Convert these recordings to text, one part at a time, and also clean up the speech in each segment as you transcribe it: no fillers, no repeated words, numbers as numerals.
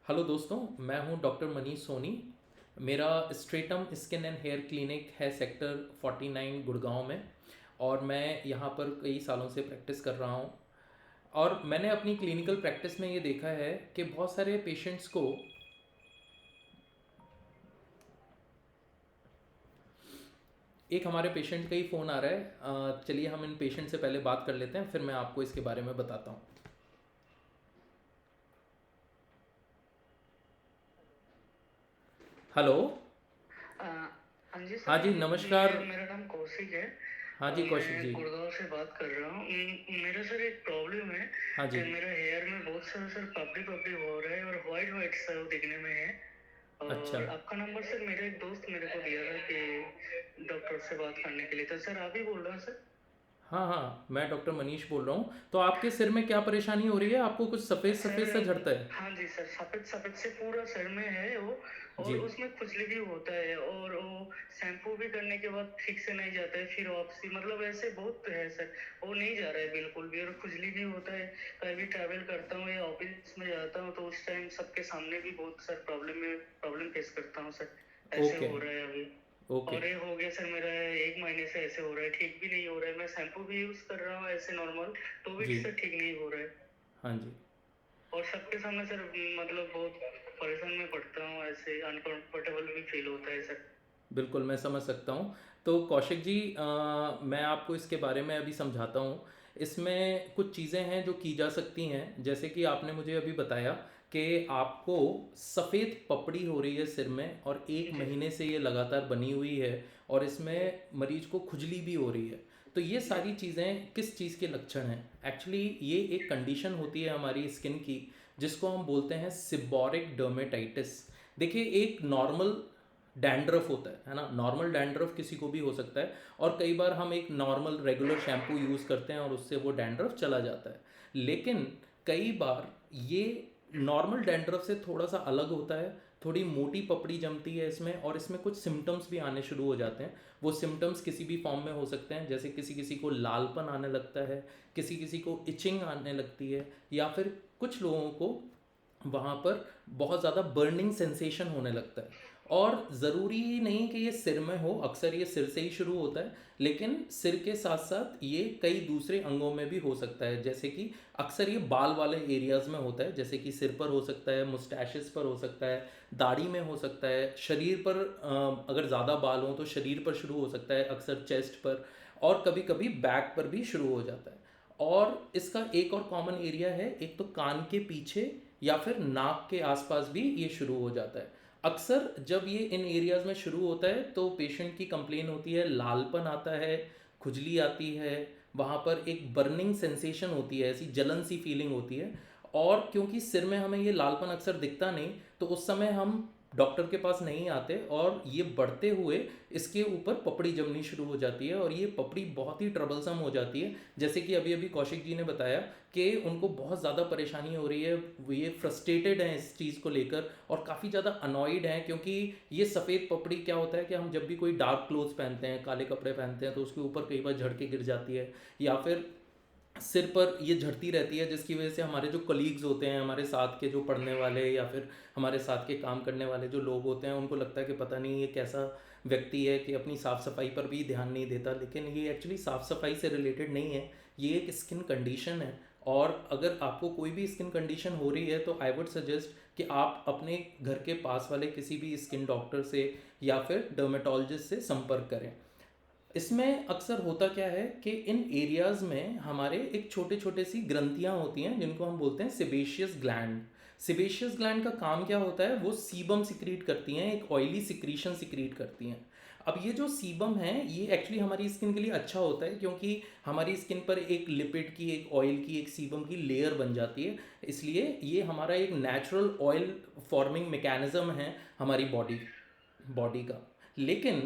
Hello दोस्तों, मैं हूं डॉक्टर मनीष सोनी। मेरा Stratum skin and hair clinic है सेक्टर 49 गुड़गांव में। और मैं यहां पर कई सालों से प्रैक्टिस कर रहा हूं। और मैंने अपनी क्लिनिकल प्रैक्टिस में ये देखा है कि बहुत सारे पेशेंट्स को एक हमारे पेशेंट का ही फ़ोन आ रहा है। चलिए हम इन पेशेंट से पहले बात कर लेते हैं, फिर मैं आपको इसके बारे में बताता हूँ। हेलो। अ, हाँ जी हाँ सर, जी, नमस्कार। मेरा नाम कौशिक है हाँ और जी, कौशिक मैं जी। गुड़गांव से बात कर रहा हूँ। मेरा सर एक प्रॉब्लम है हाँ जी। कि मेरा हेयर में बहुत सारा सर पपड़ी पपड़ी हो रहा है और वाइट वाइट सा वो दिखने में है। अच्छा। और आपका नंबर सर मेरा एक दोस्त मेरे को दिया था कि डॉक्टर से बात करने के लिए। तो सर आप ही बोल रहे हैं सर? हाँ हाँ, मैं डॉक्टर मनीष बोल रहा हूँ। तो आपके सिर में क्या परेशानी हो रही है? आपको कुछ सफ़ेद सर सफ़ेद सा झड़ता है? हाँ जी सर, सफेद सफेद से पूरा सर में है वो। जी। और उसमें खुजली भी होता है और वो शैम्पू भी करने के बाद ठीक से नहीं जाता है, फिर वापसी मतलब ऐसे बहुत है सर। वो नहीं जा रहा है बिल्कुल भी, और खुजली भी होता है। कहीं भी ट्रैवल करता हूँ या ऑफिस में जाता हूँ तो उस टाइम सबके सामने भी बहुत सर प्रॉब्लम फेस करता हूँ सर। ऐसे ओके। हो रहा है अभी। ओके। और ये हो गया सर मेरा 1 महीने से ऐसे हो रहा है, ठीक भी नहीं हो रहा है। मैं शैम्पू भी यूज कर रहा हूँ ऐसे नॉर्मल, तो भी जी। सर ठीक नहीं हो रहा है। हाँ जी। और सबके सामने सर मतलब बहुत परेशान में पड़ता हूँ, ऐसे अनकंफर्टेबल भी फील होता है सर। बिल्कुल, मैं समझ सकता हूँ। तो कौशिक जी, मैं आपको इसके बारे में अभी समझाता हूँ। इसमें कुछ चीज़ें हैं जो की जा सकती हैं, जैसे कि आपने मुझे अभी बताया कि आपको सफ़ेद पपड़ी हो रही है सिर में और एक जी महीने से ये लगातार बनी हुई है। और जी इसमें मरीज को खुजली भी हो रही है। तो ये जी सारी चीज़ें किस चीज़ के लक्षण हैं? एक्चुअली ये एक कंडीशन होती है हमारी स्किन की, जिसको हम बोलते हैं सिबॉरिक डर्मेटाइटिस। देखिए, एक नॉर्मल डैंड्रफ होता है ना। नॉर्मल डैंड्रफ किसी को भी हो सकता है। और कई बार हम एक नॉर्मल रेगुलर शैम्पू यूज़ करते हैं और उससे वो डैंड्रफ चला जाता है। लेकिन कई बार ये नॉर्मल डैंड्रफ से थोड़ा सा अलग होता है। थोड़ी मोटी पपड़ी जमती है इसमें, और इसमें कुछ सिम्टम्स भी आने शुरू हो जाते हैं। वो सिम्टम्स किसी भी फॉर्म में हो सकते हैं, जैसे किसी किसी को लालपन आने लगता है, किसी किसी को इचिंग आने लगती है, या फिर कुछ लोगों को वहाँ पर बहुत ज़्यादा बर्निंग सेंसेशन होने लगता है। और ज़रूरी ही नहीं कि ये सिर में हो, अक्सर ये सिर से ही शुरू होता है। लेकिन सिर के साथ साथ ये कई दूसरे अंगों में भी हो सकता है, जैसे कि अक्सर ये बाल वाले एरियाज़ में होता है, जैसे कि सिर पर हो सकता है, मुस्टैशेस पर हो सकता है, दाढ़ी में हो सकता है, शरीर पर अगर ज़्यादा बाल हों तो शरीर पर शुरू हो सकता है, अक्सर चेस्ट पर, और कभी कभी बैक पर भी शुरू हो जाता है। और इसका एक और कॉमन एरिया है, एक तो कान के पीछे या फिर नाक के आसपास भी ये शुरू हो जाता है। अक्सर जब ये इन एरियाज़ में शुरू होता है तो पेशेंट की कंप्लेन होती है, लालपन आता है, खुजली आती है, वहाँ पर एक बर्निंग सेंसेशन होती है, ऐसी जलन सी फीलिंग होती है। और क्योंकि सिर में हमें ये लालपन अक्सर दिखता नहीं, तो उस समय हम डॉक्टर के पास नहीं आते, और ये बढ़ते हुए इसके ऊपर पपड़ी जमनी शुरू हो जाती है, और ये पपड़ी बहुत ही ट्रबलसम हो जाती है। जैसे कि अभी अभी कौशिक जी ने बताया कि उनको बहुत ज़्यादा परेशानी हो रही है, वो ये फ्रस्ट्रेटेड हैं इस चीज़ को लेकर, और काफ़ी ज़्यादा अनॉयड हैं, क्योंकि ये सफ़ेद पपड़ी क्या होता है कि हम जब भी कोई डार्क क्लोथ्स पहनते हैं, काले कपड़े पहनते हैं, तो उसके ऊपर कई बार झड़ के गिर जाती है, या फिर सिर पर ये झड़ती रहती है, जिसकी वजह से हमारे जो कलीग्स होते हैं, हमारे साथ के जो पढ़ने वाले या फिर हमारे साथ के काम करने वाले जो लोग होते हैं, उनको लगता है कि पता नहीं ये कैसा व्यक्ति है कि अपनी साफ़ सफाई पर भी ध्यान नहीं देता। लेकिन ये एक्चुअली साफ़ सफाई से रिलेटेड नहीं है, ये एक स्किन कंडीशन है। और अगर आपको कोई भी स्किन कंडीशन हो रही है तो आई वुड सजेस्ट कि आप अपने घर के पास वाले किसी भी स्किन डॉक्टर से या फिर डर्मेटोलॉजिस्ट से संपर्क करें। इसमें अक्सर होता क्या है कि इन एरियाज़ में हमारे एक छोटे छोटे सी ग्रंथियां होती हैं, जिनको हम बोलते हैं सिबेशियस ग्लैंड। सिबेशियस ग्लैंड का काम क्या होता है? वो सीबम सिक्रीट करती हैं, एक ऑयली सिक्रीशन सिक्रीट करती हैं। अब ये जो सीबम है, ये एक्चुअली हमारी स्किन के लिए अच्छा होता है, क्योंकि हमारी स्किन पर एक लिपिड की, एक ऑयल की, एक सीबम की लेयर बन जाती है। इसलिए ये हमारा एक नेचुरल ऑयल फॉर्मिंग मैकेनिज्म है हमारी बॉडी बॉडी का। लेकिन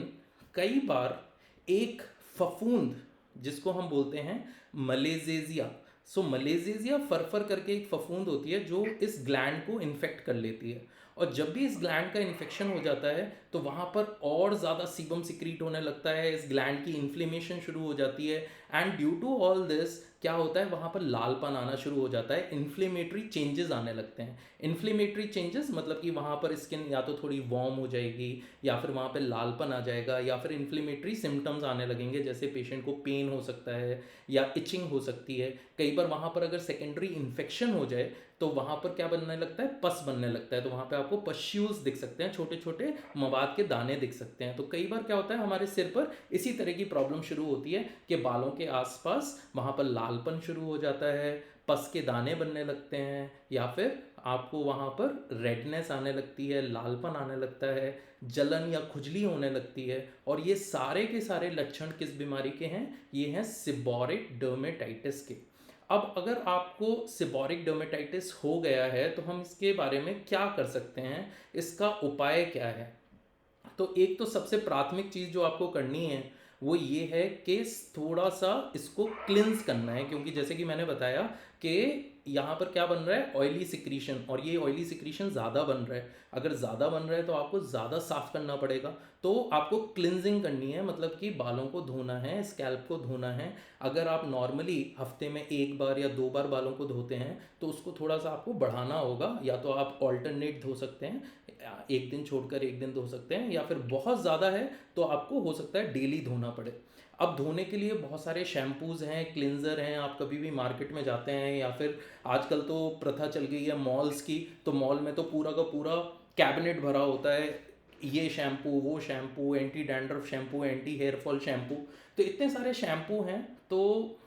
कई बार एक फफूंद, जिसको हम बोलते हैं मलेजेजिया, सो मलेजेजिया फरफर करके एक फफूंद होती है जो इस ग्लैंड को इन्फेक्ट कर लेती है। और जब भी इस ग्लैंड का इन्फेक्शन हो जाता है तो वहाँ पर और ज़्यादा सीबम सिक्रीट होने लगता है, इस ग्लैंड की इन्फ्लेमेशन शुरू हो जाती है, and due to all this क्या होता है, वहाँ पर लालपन आना शुरू हो जाता है, इन्फ्लेमेटरी चेंजेस आने लगते हैं। इन्फ्लेमेटरी चेंजेस मतलब कि वहाँ पर स्किन या तो थोड़ी वार्म हो जाएगी, या फिर वहाँ पर लालपन आ जाएगा, या फिर इन्फ्लेमेटरी सिम्टम्स आने लगेंगे, जैसे पेशेंट को पेन हो सकता है या इचिंग हो सकती है। कई बार वहाँ पर अगर सेकेंडरी इन्फेक्शन हो जाए तो वहाँ पर क्या बनने लगता है, पस बनने लगता है, तो वहाँ पे आपको पश्यूल्स दिख सकते हैं, छोटे छोटे मवाद के दाने दिख सकते हैं। तो कई बार क्या होता है, हमारे सिर पर इसी तरह की प्रॉब्लम शुरू होती है कि बालों के आसपास वहाँ पर लालपन शुरू हो जाता है, पस के दाने बनने लगते हैं, या फिर आपको वहाँ पर रेडनेस आने लगती है, लालपन आने लगता है, जलन या खुजली होने लगती है। और ये सारे के सारे लक्षण किस बीमारी के हैं, ये हैं सिबोरिक डर्मेटाइटिस के। अब अगर आपको सिबोरिक डर्मेटाइटिस हो गया है तो हम इसके बारे में क्या कर सकते हैं, इसका उपाय क्या है। तो एक तो सबसे प्राथमिक चीज़ जो आपको करनी है वो ये है कि थोड़ा सा इसको क्लिनज करना है, क्योंकि जैसे कि मैंने बताया कि यहाँ पर क्या बन रहा है, ऑयली सिक्रीशन, और ये ऑयली सिक्रीशन ज़्यादा बन रहा है। अगर ज़्यादा बन रहा है तो आपको ज़्यादा साफ़ करना पड़ेगा। तो आपको क्लिनजिंग करनी है, मतलब कि बालों को धोना है, स्कैल्प को धोना है। अगर आप नॉर्मली हफ्ते में 1 बार या 2 बार बालों को धोते हैं तो उसको थोड़ा सा आपको बढ़ाना होगा, या तो आप ऑल्टरनेट धो सकते हैं, एक दिन छोड़कर एक दिन धो सकते हैं, या फिर बहुत ज़्यादा है तो आपको हो सकता है डेली धोना पड़े। अब धोने के लिए बहुत सारे शैम्पूज़ हैं, क्लिनज़र हैं, आप कभी भी मार्केट में जाते हैं, या फिर आजकल तो प्रथा चल गई है मॉल्स की, तो मॉल में तो पूरा का पूरा कैबिनेट भरा होता है, ये शैम्पू वो shampoo, anti dandruff shampoo, anti hair fall shampoo. तो इतने सारे शैम्पू हैं, तो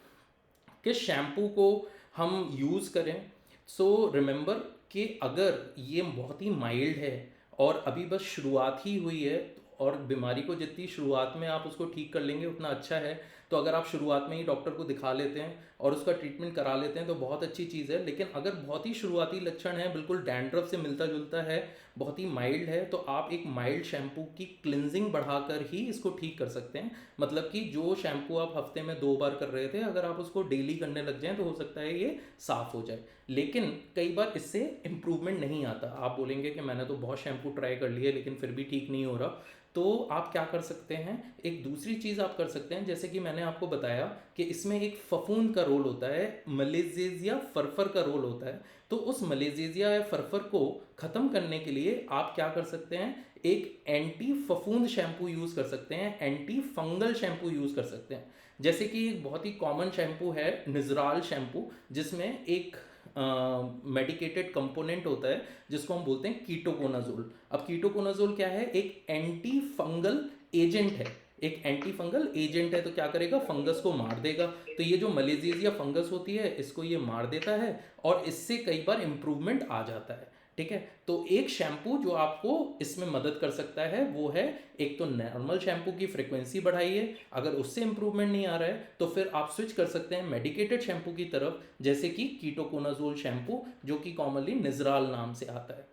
किस शैम्पू को हम यूज़ करें। सो रिमेंबर कि अगर ये बहुत ही माइल्ड है और अभी बस शुरुआत ही हुई है, और बीमारी को जितनी शुरुआत में आप उसको ठीक कर लेंगे उतना अच्छा है। तो अगर आप शुरुआत में ही डॉक्टर को दिखा लेते हैं और उसका ट्रीटमेंट करा लेते हैं तो बहुत अच्छी चीज़ है। लेकिन अगर बहुत ही शुरुआती लक्षण है, बिल्कुल डैंड्रफ से मिलता जुलता है, बहुत ही माइल्ड है, तो आप एक माइल्ड शैम्पू की क्लिनजिंग बढ़ाकर ही इसको ठीक कर सकते हैं। मतलब कि जो शैम्पू आप हफ्ते में 2 बार कर रहे थे, अगर आप उसको डेली करने लग जाएं तो हो सकता है ये साफ़ हो जाए। लेकिन कई बार इससे इम्प्रूवमेंट नहीं आता। आप बोलेंगे कि मैंने तो बहुत शैम्पू ट्राई कर लिए लेकिन फिर भी ठीक नहीं हो रहा। तो आप क्या कर सकते हैं, एक दूसरी चीज़ आप कर सकते हैं, जैसे कि मैंने आपको बताया कि इसमें एक फफूंद का रोल होता है, मलेजेजिया फरफर का रोल होता है। तो उस मलेजेजिया या फरफर को ख़त्म करने के लिए आप क्या कर सकते हैं, एक एंटी फफूंद शैम्पू यूज़ कर सकते हैं, एंटी फंगल शैम्पू यूज़ कर सकते हैं। जैसे कि एक बहुत ही कॉमन शैम्पू है निजराल शैम्पू, जिसमें एक मेडिकेटेड कंपोनेंट होता है जिसको हम बोलते हैं कीटोकोनाजोल। अब कीटोकोनाजोल क्या है, एक एंटी फंगल एजेंट है। एक एंटी फंगल एजेंट है, तो क्या करेगा, फंगस को मार देगा। तो ये जो मलेजिया फंगस होती है इसको ये मार देता है, और इससे कई बार इम्प्रूवमेंट आ जाता है। ठीक है, तो एक शैम्पू जो आपको इसमें मदद कर सकता है वो है, एक तो नॉर्मल शैम्पू की फ्रिक्वेंसी बढ़ाइए, अगर उससे इंप्रूवमेंट नहीं आ रहा है तो फिर आप स्विच कर सकते हैं मेडिकेटेड शैम्पू की तरफ, जैसे कि कीटोकोनाजोल शैम्पू, जो कि कॉमनली निजराल नाम से आता है।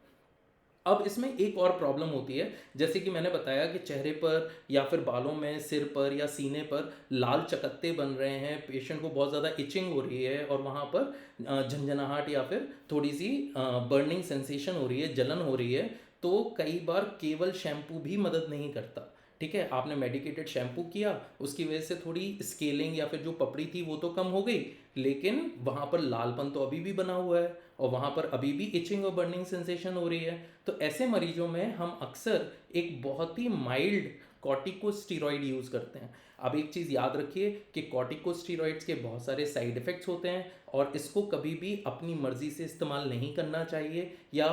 अब इसमें एक और प्रॉब्लम होती है, जैसे कि मैंने बताया कि चेहरे पर या फिर बालों में, सिर पर या सीने पर लाल चकत्ते बन रहे हैं, पेशेंट को बहुत ज़्यादा इचिंग हो रही है, और वहाँ पर झंझनाहट या फिर थोड़ी सी बर्निंग सेंसेशन हो रही है, जलन हो रही है। तो कई बार केवल शैम्पू भी मदद नहीं करता। ठीक है, आपने मेडिकेटेड शैम्पू किया, उसकी वजह से थोड़ी स्केलिंग या फिर जो पपड़ी थी वो तो कम हो गई, लेकिन वहाँ पर लालपन तो अभी भी बना हुआ है, और वहाँ पर अभी भी इचिंग और बर्निंग सेंसेशन हो रही है। तो ऐसे मरीजों में हम अक्सर एक बहुत ही माइल्ड कॉर्टिकोस्टेरॉइड यूज़ करते हैं। अब एक चीज़ याद रखिए कि कॉर्टिकोस्टेरॉइड्स के बहुत सारे साइड इफ़ेक्ट्स होते हैं, और इसको कभी भी अपनी मर्ज़ी से इस्तेमाल नहीं करना चाहिए, या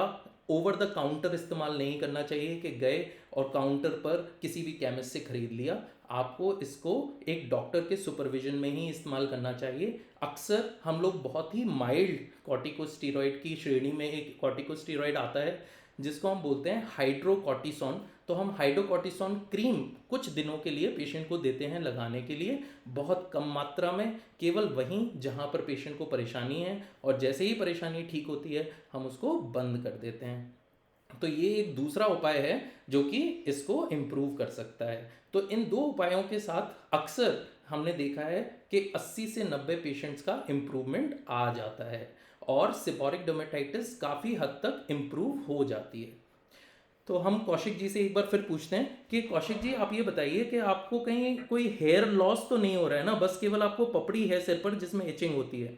ओवर द काउंटर इस्तेमाल नहीं करना चाहिए कि गए और काउंटर पर किसी भी केमिस्ट से ख़रीद लिया। आपको इसको एक डॉक्टर के सुपरविजन में ही इस्तेमाल करना चाहिए। अक्सर हम लोग बहुत ही माइल्ड कॉर्टिकोस्टेरॉइड की श्रेणी में एक कॉर्टिकोस्टेरॉइड आता है जिसको हम बोलते हैं हाइड्रोकॉर्टिसोन। तो हम हाइड्रोकॉर्टिसोन क्रीम कुछ दिनों के लिए पेशेंट को देते हैं लगाने के लिए, बहुत कम मात्रा में, केवल वहीं जहाँ पर पेशेंट को परेशानी है, और जैसे ही परेशानी ठीक होती है हम उसको बंद कर देते हैं। तो ये एक दूसरा उपाय है जो कि इसको इम्प्रूव कर सकता है। तो इन दो उपायों के साथ अक्सर हमने देखा है कि 80 से 90 पेशेंट्स का इम्प्रूवमेंट आ जाता है, और सेबोरिक डर्मेटाइटिस काफ़ी हद तक इम्प्रूव हो जाती है। तो हम कौशिक जी से एक बार फिर पूछते हैं कि कौशिक जी आप ये बताइए कि आपको कहीं कोई हेयर लॉस तो नहीं हो रहा है ना, बस केवल आपको पपड़ी है सिर पर जिसमें इचिंग होती है?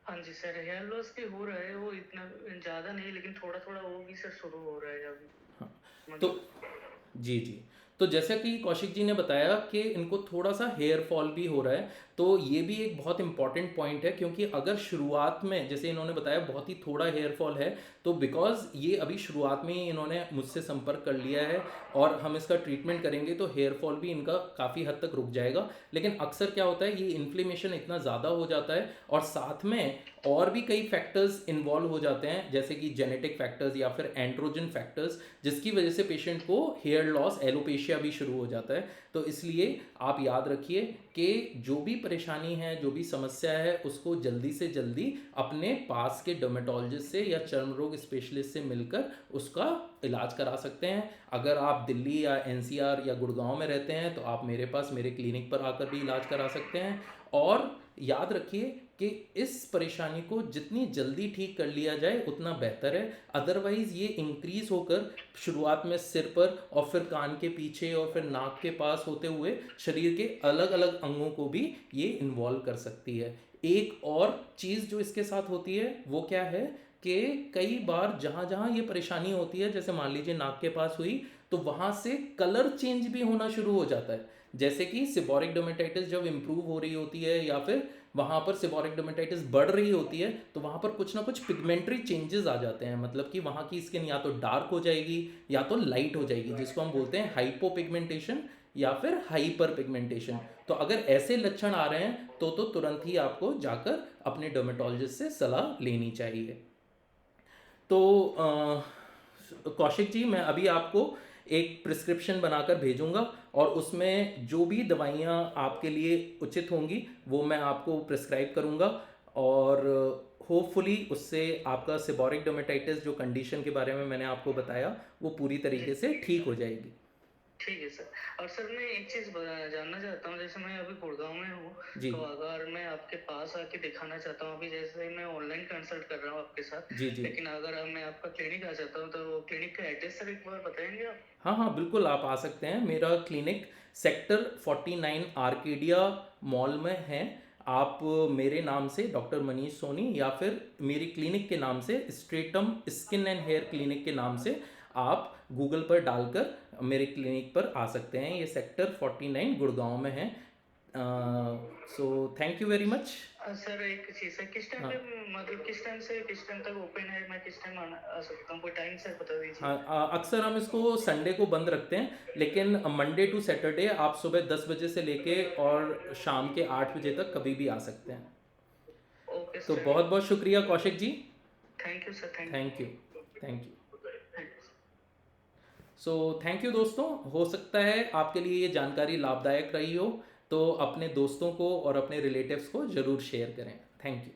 हाँ जी सर, हेयर लॉस भी हो रहा है, वो इतना ज़्यादा नहीं, लेकिन थोड़ा-थोड़ा वो भी सर शुरू हो रहा है अभी। हाँ। तो मतलब जी जी। तो जैसा कि कौशिक जी ने बताया कि इनको थोड़ा सा हेयर फॉल भी हो रहा है, तो ये भी एक बहुत इंपॉर्टेंट पॉइंट है, क्योंकि अगर शुरुआत में जैसे इन्होंने बताया बहुत ही थोड़ा हेयर फॉल है, तो बिकॉज ये अभी शुरुआत में ही इन्होंने मुझसे संपर्क कर लिया है और हम इसका ट्रीटमेंट करेंगे तो हेयर फॉल भी इनका काफ़ी हद तक रुक जाएगा। लेकिन अक्सर क्या होता है, ये इन्फ्लेमेशन इतना ज़्यादा हो जाता है और साथ में और भी कई फैक्टर्स इन्वॉल्व हो जाते हैं, जैसे कि जेनेटिक फैक्टर्स या फिर एंड्रोजन फैक्टर्स, जिसकी वजह से पेशेंट को हेयर लॉस, एलोपेशिया भी शुरू हो जाता है। तो इसलिए आप याद रखिए कि जो भी परेशानी है, जो भी समस्या है, उसको जल्दी से जल्दी अपने पास के डर्मेटोलॉजिस्ट से या चर्म रोग स्पेशलिस्ट से मिलकर उसका इलाज करा सकते हैं। अगर आप दिल्ली या एनसीआर या गुड़गांव में रहते हैं तो आप मेरे पास, मेरे क्लिनिक पर आकर भी इलाज करा सकते हैं। और याद रखिए कि इस परेशानी को जितनी जल्दी ठीक कर लिया जाए उतना बेहतर है, अदरवाइज़ ये इंक्रीज़ होकर शुरुआत में सिर पर और फिर कान के पीछे और फिर नाक के पास होते हुए शरीर के अलग अलग अंगों को भी ये इन्वॉल्व कर सकती है। एक और चीज़ जो इसके साथ होती है वो क्या है कि कई बार जहाँ जहाँ ये परेशानी होती है, जैसे मान लीजिए नाक के पास हुई, तो वहाँ से कलर चेंज भी होना शुरू हो जाता है। जैसे कि सिबोरिक डर्मेटाइटिस जब इम्प्रूव हो रही होती है या फिर वहाँ पर सिबोरिक डर्मेटाइटिस बढ़ रही होती है, तो वहाँ पर कुछ ना कुछ पिगमेंटरी चेंजेस आ जाते हैं, मतलब कि वहाँ की स्किन या तो डार्क हो जाएगी या तो लाइट हो जाएगी, जिसको हम बोलते हैं हाइपो पिगमेंटेशन या फिर हाइपर पिगमेंटेशन। तो अगर ऐसे लक्षण आ रहे हैं तो तुरंत ही आपको जाकर अपने डर्मेटोलॉजिस्ट से सलाह लेनी चाहिए। तो कौशिक जी, मैं अभी आपको एक प्रिस्क्रिप्शन बनाकर भेजूंगा और उसमें जो भी दवाइयाँ आपके लिए उचित होंगी वो मैं आपको प्रिस्क्राइब करूंगा, और होपफुली उससे आपका सेबोरिक डर्मेटाइटिस जो कंडीशन के बारे में मैंने आपको बताया वो पूरी जी, तरीके से ठीक हो जाएगी। ठीक है सर। और सर मैं एक चीज़ जानना चाहता हूँ, जैसे मैं अभी गुड़गांव में हूँ, जी तो अगर मैं आपके पास आके दिखाना चाहता हूँ, अभी जैसे मैं ऑनलाइन कंसल्ट कर रहा हूँ आपके साथ, जी जी। लेकिन अगर मैं आपका क्लिनिक आ जाता हूँ, तो क्लिनिक का एड्रेस सर एक बार बताएंगे आप? हाँ हाँ बिल्कुल, आप आ सकते हैं। मेरा क्लिनिक सेक्टर 49 आर्केडिया मॉल में है। आप मेरे नाम से डॉक्टर मनीष सोनी या फिर मेरी क्लिनिक के नाम से Stratum skin and hair clinic के नाम से आप गूगल पर डालकर मेरे क्लिनिक पर आ सकते हैं। ये सेक्टर 49 गुड़गांव में है। सो thank you very much. Sir एक चीज़ है, किस टाइम पे, हाँ मतलब किस टाइम से किस टाइम तक ओपन है, मैं किस टाइम आ सकता हूँ, कोई टाइम सर बता दीजिए। हाँ, अक्सर हम इसको संडे को बंद रखते हैं, लेकिन मंडे टू सैटरडे आप सुबह 10 बजे से लेके और शाम के 8 बजे तक कभी भी आ सकते हैं। ओके तो चलिए। बहुत बहुत शुक्रिया Kaushik ji. Thank you sir, thank thank you. You. Thank you. Thank you. So thank you दोस्तों, हो सकता है आपके लिए ये जानकारी लाभदायक रही हो, तो अपने दोस्तों को और अपने रिलेटिव्स को ज़रूर शेयर करें। Thank you.